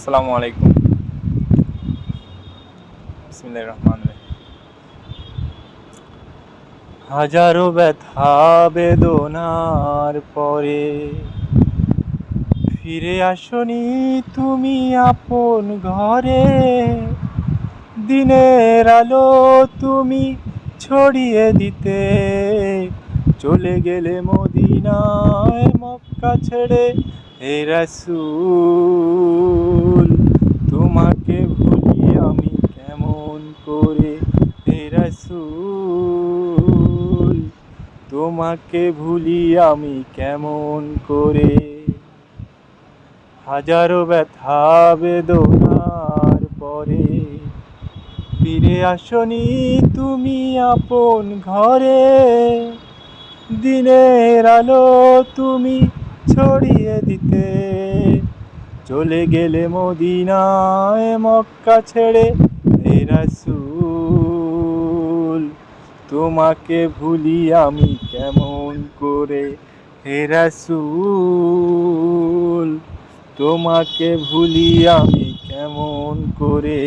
আসসালামু আলাইকুম। বিসমিল্লাহির রহমানির রহিম। হাজারো ব্যথা বেদনার পরে ফিরে আসনি তুমি আপন ঘরে। দিনের আলো তুমি ছড়িয়ে দিতে চলে গেলে মদিনায় মক্কা ছেড়ে। হে রাসূল, তোমাকে ভুলি আমি কেমন করে। হে রাসূল, তোমাকে ভুলি আমি কেমন করে। হাজারো ব্যথা বেদনার পরে ফিরে আসনি তুমি আপন ঘরে। দিনের আলো তুমি ছড়িয়ে দিতে চলে গেলে মদিনায় মক্কা ছেড়ে। হে রাসূল, তোমাকে ভুলি আমি কেমন করে। হে রাসূল, তোমাকে ভুলি আমি কেমন করে।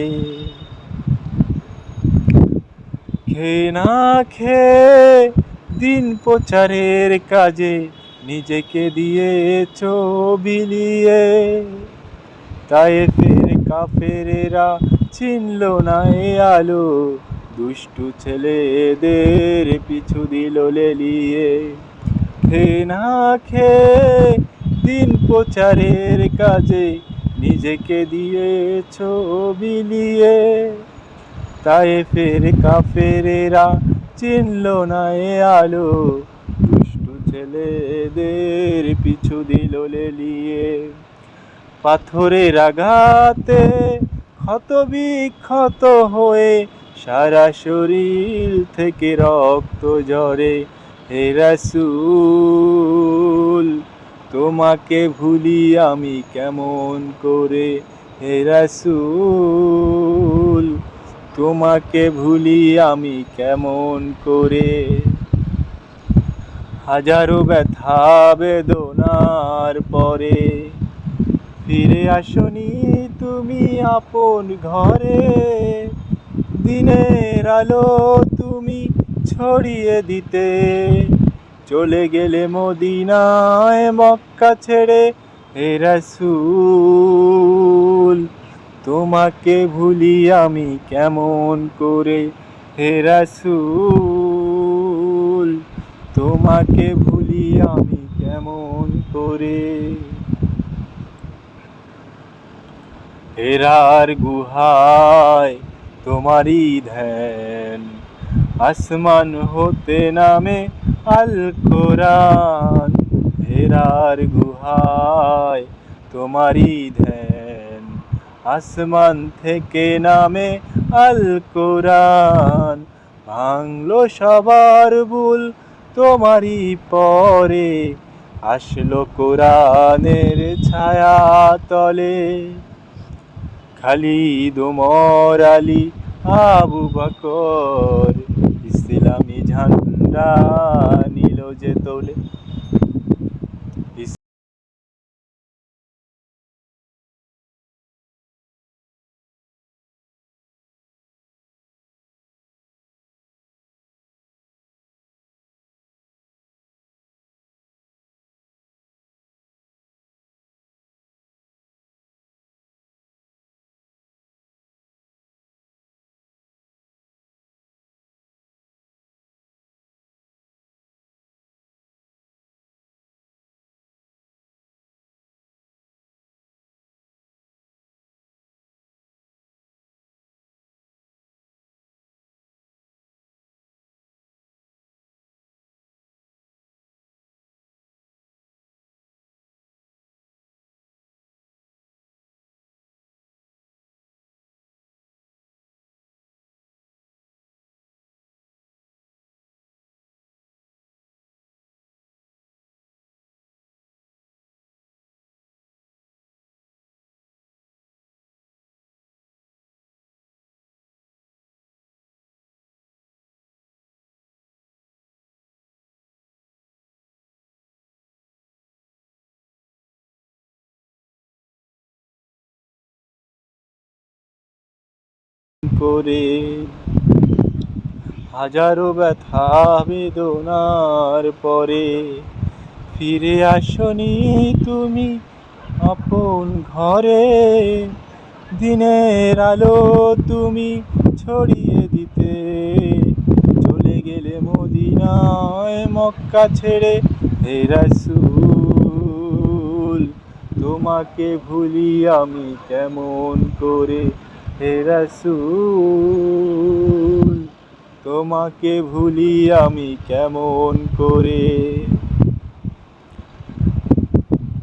খেয়ে না খেয়ে দিন প্রচারের কাজে নিজেকে দিয়েছো বিলিয়ে। তায়েফের কাফেরেরা চিনল না এ আলো, দুষ্টু ছেলেদের পিছু দিল লেলিয়ে। খেয়ে না খেয়ে দিন প্রচারের কাজে নিজেকে দিয়েছো বিলিয়ে। তায়েফের কাফেরেরা চিনল না এ আলো, দুষ্টু ছেলেদের পিছু দিল লেলিয়ে। পাথরের আঘাতে ক্ষত বিক্ষত হয়ে সারা শরীর থেকে রক্ত ঝরে। হে রাসূল, তোমাকে ভুলি আমি কেমন করে। হে রাসূল, তোমাকে ভুলি আমি কেমন করে। হাজারো ব্যথা বেদনার পরে ফিরে আসনি তুমি আপন ঘরে। দিনের আলো তুমি ছড়িয়ে দিতে চলে গেলে মদিনায় মক্কা ছেড়ে। হে রাসূল, তোমাকে ভুলি আমি কেমন করে। হে রাসূল, তোমাকে ভুলি আমি কেমন করে। হেরার গুহায় তোমারই ধ্যান, আসমান হতে নামে আল কোরআন। হেরার গুহায় তোমারই ধ্যান, আসমান থেকে নামে আল কোরআন। ভাঙলো সবার ভুল তোমারই পরে, আসলো কোরআনের ছায়া তলে। খালিদ ওমর আলী আবু বকর ইসলামী ঝান্ডা নিল যে তোলে। করে হাজারো ব্যথা বেদনার পরে ফিরে আসনি তুমি আপন ঘরে, দিনের আলো তুমি ছড়িয়ে দিতে চলে গেলে মদিনায় মক্কা ছেড়ে। হে রাসূল তোমাকে ভুলি আমি কেমন করে, হে রাসূল তোমাকে ভুলি আমি কেমন করে।